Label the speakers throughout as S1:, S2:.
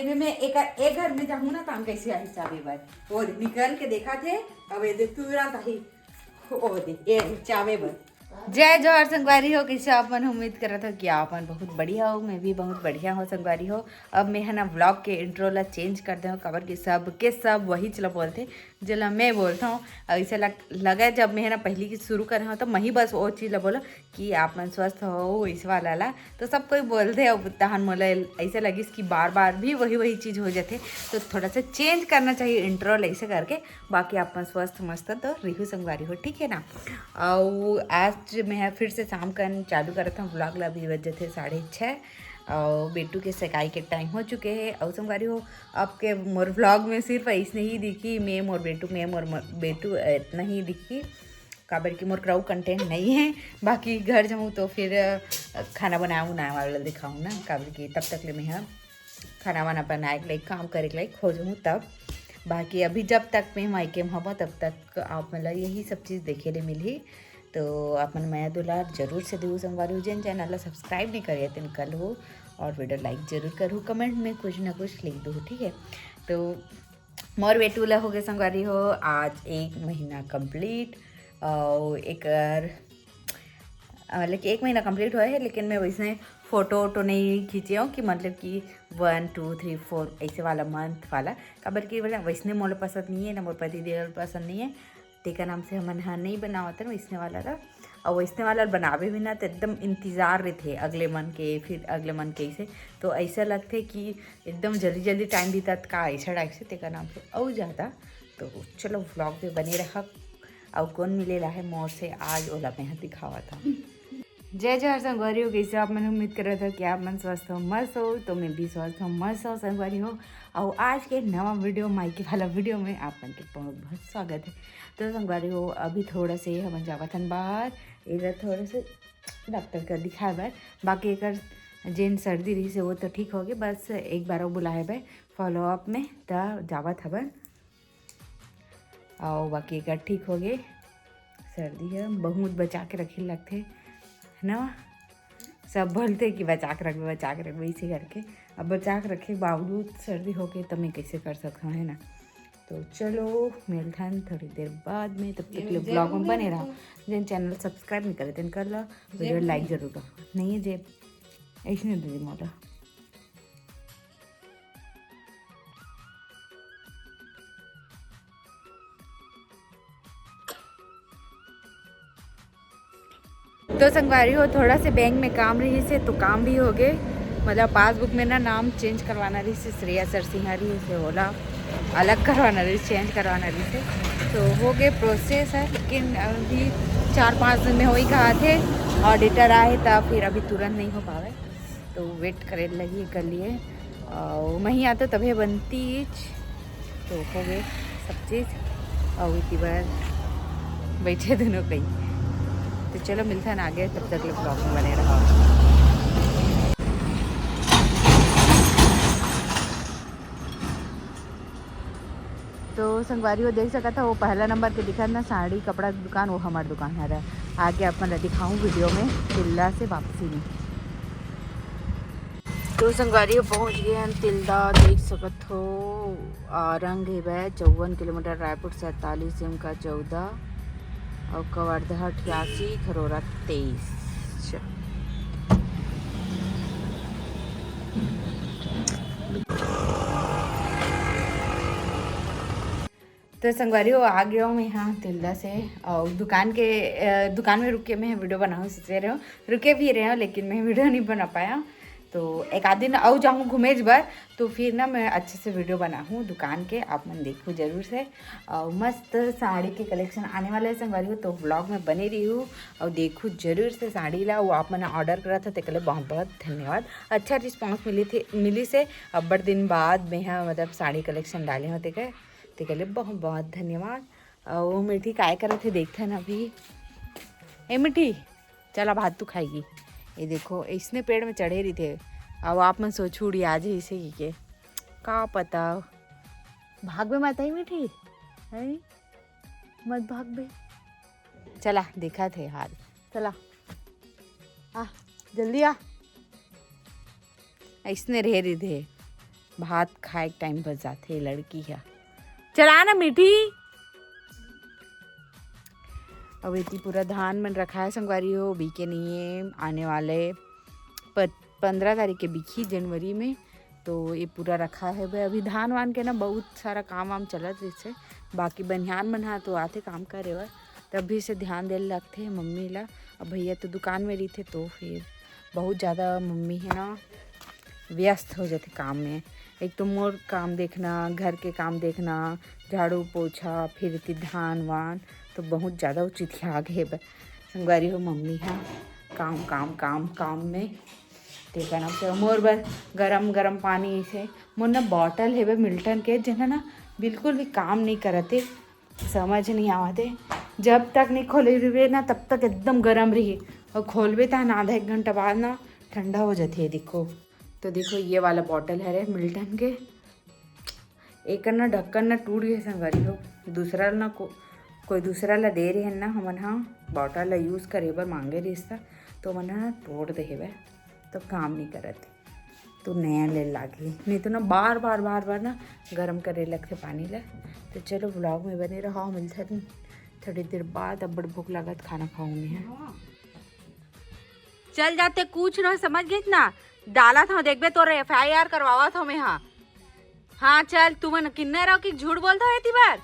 S1: मैं एक घर में जाऊँ ना तो हम कैसे आई चाबी बर वो निकल के देखा थे। अब ये देख तुरंत आई ओ देख ये चाबी बर। जय जोहर संगवारी हो, कैसे आपन उम्मीद कर रहा था कि आपन बहुत बढ़िया हो। मैं भी बहुत बढ़िया हो संगवारी हो। अब मैं है ना व्लॉग के इंट्रो ला चेंज कर दे कबर के सब वही चला बोलते जला मैं बोलता हूँ। ऐसे लगा जब मैं है ना पहली की शुरू कर रहा हूँ तो मैं ही बस वो चीज़ ला बोला कि आप मन स्वस्थ हो इस वाला ला तो सब कोई बोलते अब तहन मोला ऐसे लगी कि बार बार भी वही चीज़ हो जाते तो थोड़ा सा चेंज करना चाहिए इंट्रो ऐसे करके। बाकी आप मन स्वस्थ मस्त तो रिहू संगवारी हो, ठीक है ना। और आज मैं फिर से शाम का चालू कर रहा था व्लॉग ला। अभी बजे थे 6:30 और बेटू के सगाई के टाइम हो चुके हैं। और संगवारी हो आपके मोर व्लॉग में सिर्फ ऐसे ही दिखी मैं मोर बेटू इतना ही दिखी काबर की मोर क्राउ कंटेंट नहीं है। बाकी घर जाऊँ तो फिर खाना बनाऊँ ना वाला दिखाऊँ ना काबर की तब तक ले मैं खाना वाना बनाए के लाइक काम करे के लाइक हो जाऊँ तब। बाकी अभी जब तक मैं मायके में हूँ तब तक आप मतलब यही सब चीज़ देखे ले मिली। तो अपन मैं दुलार जरूर से देव संगवारी हो जिन चैनल सब्सक्राइब नहीं करिए तो कर लो और वीडियो लाइक जरूर करूँ कमेंट में कुछ ना कुछ लिख दो, ठीक है। तो मोर बेटूला हो गए संगवारी हो आज 1 महीना कंप्लीट और मतलब कि 1 महीना कंप्लीट हुआ है। लेकिन मैं वैसे फ़ोटो वोटो नहीं खींची हूँ कि मतलब कि 1 2 3 4 ऐसे वाला मंथ वाला काबर की बोला वैसने मोला पसंद नहीं है ना मोर पति देव पसंद नहीं है तेका नाम से हमन हाँ नहीं बनावत है वैसने वाला था। और वैसने वाला बनावे भी ना तो एकदम इंतज़ार रहते अगले मन के फिर अगले मन के ऐसे तो ऐसा लगते कि एकदम जल्दी जल्दी टाइम बीता का ऐसा टाइप से तेका नाम से और ज़्यादा। तो चलो व्लॉग में बने रहा और कौन मिले रहा है मोर से आज ओला मैं दिखावा था। जय जय संगवारी हो, कैसे आप मैंने उम्मीद कर रहा था कि आप मन स्वस्थ हो मस्त हो तो मैं भी स्वस्थ हूँ मस्त हो संगवारी हो। और आज के नवा वीडियो माइके वाला वीडियो में आप मन के बहुत बहुत स्वागत है। तो संगवारी हो अभी थोड़ा से हम जावत हन बाहर इधर थोड़ा से डॉक्टर का दिखाए बार। बाकी एक जेन सर्दी रही से वो तो ठीक हो गए बस एक बार वो बुलाए बार फॉलोअप में तो जावत हवन और बाकी एक ठीक हो गए। सर्दी है बहुत बचा के रखे लगते है ना, सब बोलते कि बचा के रख इसी करके अब बचा के रखे बावजूद सर्दी हो गई तो मैं कैसे कर सकता हूँ है ना। तो चलो मिलते हैं थोड़ी देर बाद में, तब तक ब्लॉग में बने रहा। जिन चैनल सब्सक्राइब नहीं करे तेन कर लो वीडियो लाइक जरूर करो नहीं है जेब ऐसे नहीं दीदी मोला। तो संगवारी हो थोड़ा से बैंक में काम रही से तो काम भी हो गए मतलब पासबुक में ना नाम चेंज करवाना रही से श्रेया सरसिंहारी से होला अलग करवाना रही चेंज करवाना रही से तो हो गए प्रोसेस है। लेकिन अभी 4-5 दिन में हो ही कहा थे ऑडिटर आए तब फिर अभी तुरंत नहीं हो पावे तो वेट करे लगी कर लिए और वहीं आता तभी बनती तो हो गए सब चीज़ और इतनी बार बैठे दोनों कहीं। तो चलो मिलता है आगे तब तक ब्लॉग में बने रहो। तो संगवारी वो देख सका था वो पहला नंबर के दिखा ना साड़ी कपड़ा की दुकान वो हमारी दुकान है रहा आगे अपन दिखाऊँ वीडियो में तिल्दा से वापसी में। तो संगवारी पहुँच गए हैं तिल्दा देख सकत हो रंग है वह 54 किलोमीटर रायपुर से 48 एम का 14 और कवर्धा 88 खरोरा 23। तो संगवारी हो आ गया हूँ मैं यहाँ तिल्दा से और दुकान में रुक के मैं वीडियो बनाऊँ सोच रहे हो रुके भी रहे हो लेकिन मैं वीडियो नहीं बना पाया। तो एक आध दिन और जाऊँ घूमे बार तो फिर ना मैं अच्छे से वीडियो बनाऊँ दुकान के आप मन देखो जरूर से। और मस्त साड़ी के कलेक्शन आने वाला है संगवारी हो तो ब्लॉग में बने रही हूँ और देखो जरूर से साड़ी ला वो आप मैंने ऑर्डर करा था तो बहुत बहुत धन्यवाद। अच्छा रिस्पॉन्स मिली से अब बड़े दिन बाद मैं यहाँ मतलब साड़ी कलेक्शन डाले होते गए तो के लिए बहुत बहुत धन्यवाद। और वो मिठी काय करे थे देखते हैं ना अभी ए मिठी चला भात तू खाएगी ये देखो इसने पेड़ में चढ़े रही थे अब आप मैं सोचू उड़ी आज ही इसे के का पता भाग में मत आई मीठी है मत भाग बे चला देखा थे हाल चला आ जल्दी आ इसने रह रही थे भात खाए टाइम बच जाते लड़की है। चला ना मीठी। अब इतनी पूरा धान मन रखा है संगवारी हो, बीके नहीं है, आने वाले 15 तारीख के बिकी जनवरी में, तो ये पूरा रखा है भाई। अभी धान वान के ना बहुत सारा काम वाम चलत इससे, बाकी बनियान बना तो आते काम करे हुआ, तब भी से ध्यान दे लगते हैं मम्मी ला। अब भैया तो दुकान में रही थे तो फिर बहुत ज़्यादा मम्मी है ना व्यस्त हो जाते काम में। एक तो मोर काम देखना, घर के काम देखना, झाड़ू पोछा, फिर इतनी धान वान, तो बहुत ज़्यादा उचित आगे है संगवारी हो मम्मी हाँ काम काम काम काम में देखा ना। तो मोर बर गरम गरम पानी से मोर ना बॉटल है मिल्टन के, जिन्हें ना बिल्कुल भी काम नहीं करते, समझ नहीं आते। जब तक नहीं खोले हुए ना तब तक एकदम गर्म रही, और खोलबे तो ना आधा 1 घंटा बाद ना ठंडा हो जाती है। देखो तो देखो ये वाला बॉटल है रे मिल्टन के, एक ना ढक्कन ना टूट गए संगवारी हो, दूसरा ना कोई दूसरा ला दे रहे हैं ना हमन हाँ बॉटल ला यूज़ करे बर मांगे रिश्ता, तो मन ना तोड़ दे है तो काम नहीं करते, तो नया ले लागे, नहीं तो ना बार बार ना गर्म करे लगते पानी ला। तो चलो व्लॉग में बने रहो, मिलता है थोड़ी देर बाद। अब बड़ भूख लागत खाना खाऊंगी है। चल जाते कुछ ना समझ गए ना, डाला था देखबे तो FIR करवावा था मैं। हाँ चल तू मन किन्ने रहो कि झूठ बोलता है इतनी बार,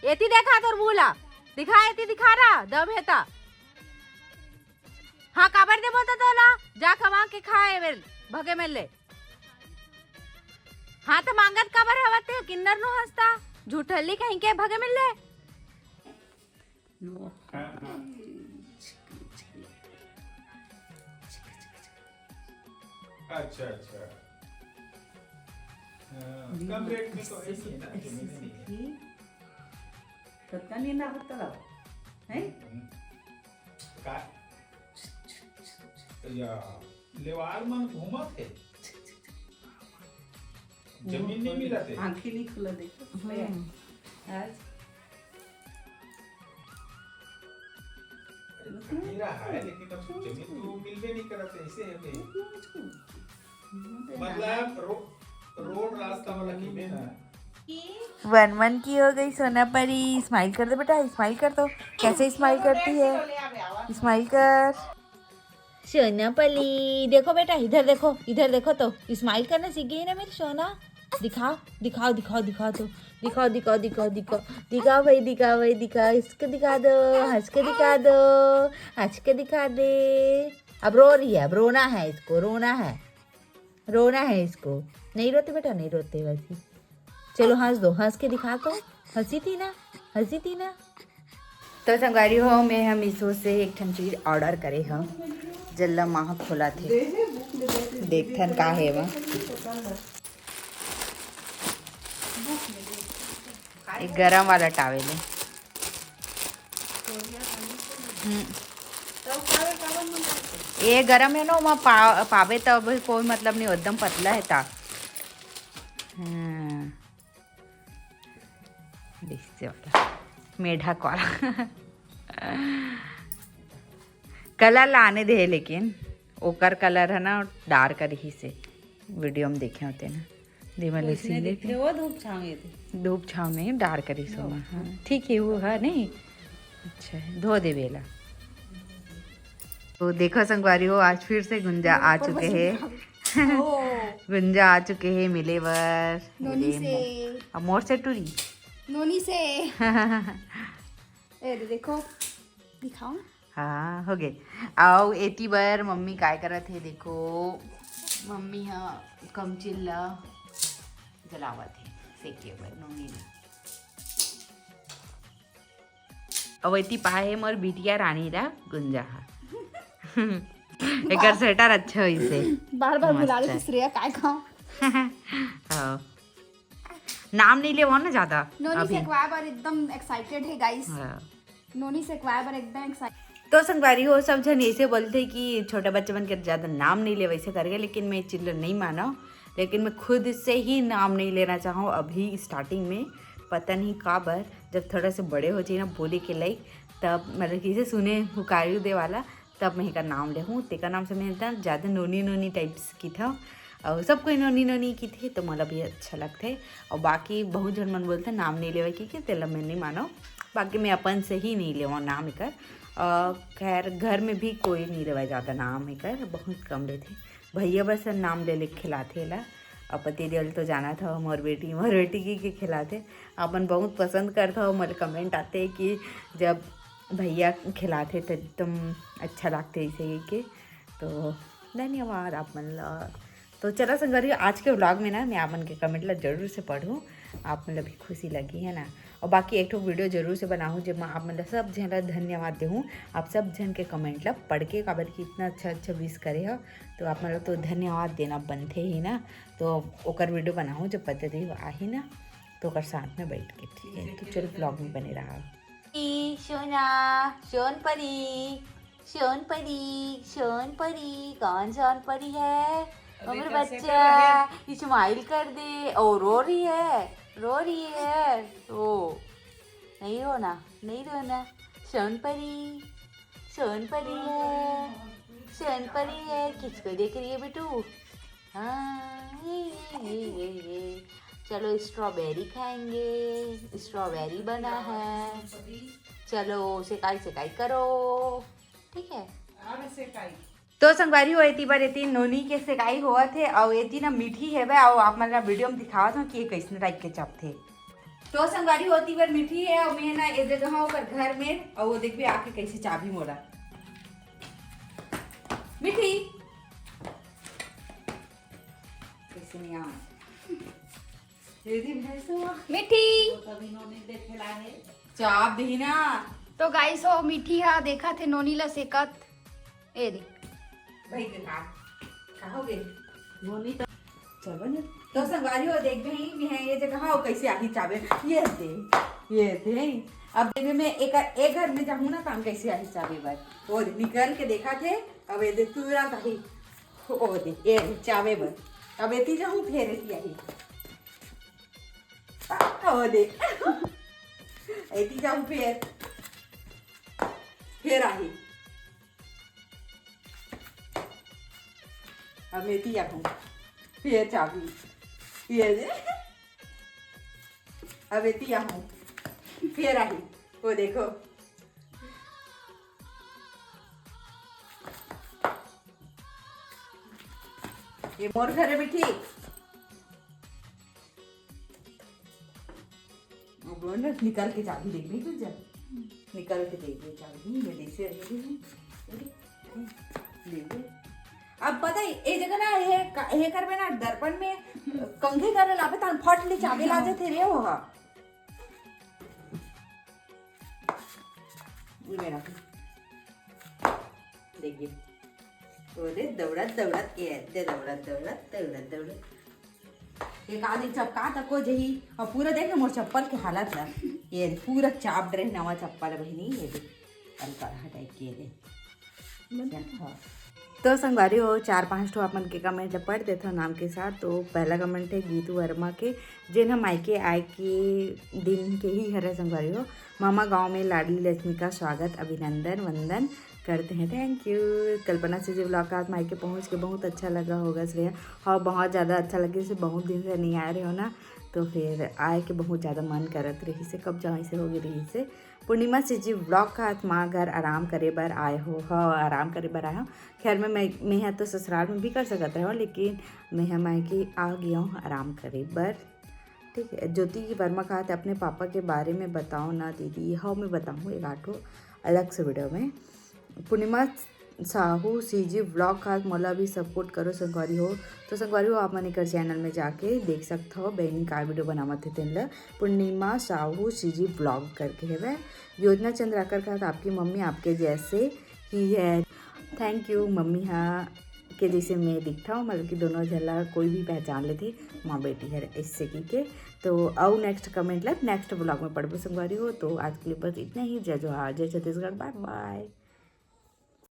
S1: एती देखा तो बोला दिखा, एती दिखा रहा दम है ता। हाँ काबर दे बोलता तो ला जा कमा के खाए मेरे भगे में ले। हाँ तो मांगत काबर हवते किन्नर नो हंसता झूठली कहीं के भगे में ले।
S2: अच्छा अच्छा कम रेट में तो ऐसी है ना जमीन
S1: पता नहीं ना होता है
S2: का या लेवार मन घूमत है, जमीन नहीं मिलते,
S1: आंखें नहीं खुला देखो आज
S2: मेरा है, लेकिन अब जमीन तो मिलवे नहीं करते, ऐसे है भाई। मतलब रोड रास्ता वाला की में ना
S1: 1 की हो गई सोना परी। स्माइल कर दो बेटा, स्माइल कर दो। कैसे स्माइल करती है, स्माइल कर सोना परी। देखो बेटा इधर देखो तो स्माइल करना सीख गई ना मेरी सोना। दिखाओ दिखाओ दिखाओ दिखाओ तो दिखाओ दिखाओ दिखाओ दिखाओ दिखाओ भाई दिखाओ भाई दिखाओ, इसको दिखा दो, हंस के दिखा दो, हंस के दिखा दे। अब रो रही है, अब रोना है इसको, रोना है इसको। नहीं रोते बेटा, नहीं रोते वैसे। चलो हंस दो, हंस के दिखा तो, हंसी थी ना। तो संगवारी हो मैं हम मीशो से एक ठन चीज ऑर्डर करे हम, जल्ला माह खोला थे, देखथन का है वहाँ। एक गरम वाला टावेल है, ये गरम है ना वहाँ पावे तो कोई मतलब नहीं, एकदम पतला है ता। हाँ मेढक वाला कलर लाने दे, लेकिन ओकर कलर है ना डार्क रही से वीडियो में देखे होते ना दिमल वो धूप छाँव नहीं डार्क रही सोमा। हाँ ठीक है वो है नहीं अच्छा है, धो दे बेला। तो देखो संगवारी हो आज फिर से गुंजा आ चुके हैं गुंजा आ चुके हैं मिले बर
S3: नोनी से,
S1: अब मोर से टूरी
S3: नोनी से ए देखो दिखाओ।
S1: हाँ हो गए। आओ एती बार मम्मी काय करत है, देखो मम्मी हाँ कम चिल्ला जलावत है सेके बर नोनी ने। अब एती पाए मोर बिटिया रानी ला गुंजा हा एक स्वेटर अच्छा हुई से
S3: बार बुला रही थी श्रेया काय खाओ।
S1: हाँ नाम नहीं ले वो ना ज्यादा।
S3: नोनी से एक्वायर पर एकदम एक्साइटेड है गाइस, नोनी से एक्वायर पर एकदम एक्साइटेड।
S1: तो संगवारी हो सब जन ऐसे बोलते कि छोटे बच्चे बन के ज़्यादा नाम नहीं ले वैसे करके, लेकिन मैं चिल्लर नहीं माना, लेकिन मैं खुद से ही नाम नहीं लेना चाहूँ अभी स्टार्टिंग में। पता नहीं काबर जब थोड़ा से बड़े हो जाए ना बोले के लाइक, तब मतलब किसी सुने हुकारू दे वाला, तब मैं का नाम ले हूँ। तेका नाम से मैं ज़्यादा नोनी टाइप्स की था, और सब कोई नोनी नोनी की थी तो मला भी अच्छा लगते। और बाकी बहुत जन मन बोलते नाम नहीं लेवे की तेला मैं नहीं मानो, बाकी मैं अपन से ही नहीं लेवा नाम एकर। खैर घर में भी कोई नहीं लेवा ज़्यादा नाम एकर, बहुत कम लेते। भैया बस नाम ले खिलाते ला। और पति दिल तो जाना था मोर बेटी की खिलाते। अपन बहुत पसंद करता हो, मेरे कमेंट आते कि जब भैया खिलाते तो एकदम अच्छा लगते ऐसे ही के। तो धन्यवाद आप मन। तो चलो संगवारी आज के व्लॉग में ना मैं आप मन के कमेंट ला जरूर से पढ़ूँ, आप मतलब भी खुशी लगी है ना। और बाकी एक वीडियो जरूर से बनाऊँ जब मैं आप मतलब सब जन ला धन्यवाद दूँ। आप सब जन के कमेंट ला पढ़ के काबर कि इतना अच्छा विश करे हो तो आप मतलब तो धन्यवाद देना बनते ही ना। तो ओकर वीडियो बनाऊँ जब पद्धति आही ना तो ओकर साथ में बैठ के, ठीक है। तो चलो ब्लॉग में बने रहा। सोना सोनपरी कौन सोनपरी है? मेरे बच्चा स्माइल कर दे। और रो रही है ओ नहीं रोना। सोनपरी है किसको देख रही है बेटू? हाँ ये। चलो स्ट्रॉबेरी खाएंगे, स्ट्रॉबेरी बना है। चलो सेकाई करो, ठीक है। तो संगवारी हो एती बार एती नोनी के सेकाई हुआ थे और एती ना मीठी है बे। और आप मतलब वीडियो में दिखावा था कि ये कैसे टाइप के चप थे। तो संगवारी होती बार मीठी है और मैं ना इस जगह ऊपर घर में और वो देख भी आके कैसे चाबी मोड़ा मीठी कैसे नहीं आ
S3: मीठी
S1: चाप दी ना।
S3: तो गाइस हो मीठी हा देखा थे नोनी ला सेकत ए दे
S1: भाई के कहोगे नोनी तो चलो ना। तो संगवारी हो देख भी मैं ये जगह हो कैसे आही चाबे ये थे। अब देवे में एक घर में जाऊँ ना काम कैसे आही चाबे बार वो निकल के देखा थे। अब ये देख तुरंत आही ओ दे ये चाबे बर। अब एती जाऊँ फिर एती आही ओ दे एती जाऊँ फिर आही। अब एती आऊँ फिर चाबी ये दे। अब एती आऊँ फिर आही वो देखो ये मोर घर है बेटी। निकल के चाबी देख ली तुझे, निकल के देख ली चाबी मेरे से अब पता है ये जगह ना ये कर में ना दर्पण में कंघे कर लावे तान फट ले चाबी लाजे थे रे वो हा मेरा देखिए बोले दौड़त एक आदमी चपका तको जही और पूरा देख मोर चप्पल के हालत है ये पूरा चाप रहे नवा चप्पल बहनी ये दे हटाई के दे। तो संगवारी हो 4-5 ठो अपन के कमेंट पढ़ देते नाम के साथ। तो पहला कमेंट है गीतू वर्मा के जिन हम मायके आए के दिन के ही हरे संगवारी हो। मामा गांव में लाडली लक्ष्मी का स्वागत अभिनंदन वंदन करते हैं, थैंक यू। कल्पना से जो ब्लॉग आज मायके पहुंच के बहुत अच्छा लगा होगा श्रेया। और बहुत ज़्यादा अच्छा लगे से बहुत दिन से नहीं आ रहे हो ना तो फिर आए के बहुत ज़्यादा मन करत रही से कब जाए से होगी रही से। पूर्णिमा से जी ब्लॉग का माँ घर आराम करे बर आए हो। हाँ आराम करे बर आया हूँ। खैर मैं यहाँ तो ससुराल में भी कर सकता है लेकिन मैं हम मायके आ गया हूँ आराम करे बर, ठीक है। ज्योति वर्मा कहा था अपने पापा के बारे में बताओ ना दीदी। हाँ मैं बताऊँ एक आठो अलग से वीडियो में। पूर्णिमा साहू सीजी व्लॉग का मोला भी सपोर्ट करो संगवारी हो। तो संगवारी हो आप मन कर चैनल में जाके देख सकते हो बहनी का वीडियो बनावत थे तेन पूर्णिमा साहू सीजी व्लॉग करके है। योजना चंद्राकर का आपकी मम्मी आपके जैसे ही है, थैंक यू। मम्मी हाँ के जैसे मैं दिखता हूँ मतलब कि दोनों झला कोई भी पहचान लेती माँ बेटी है इससे की के। तो आओ नेक्स्ट कमेंट नेक्स्ट ब्लॉग में पढ़ो संगवारी हो। तो आज के लिए बस इतना ही। जय जोहार, जय छत्तीसगढ़, बाय बाय।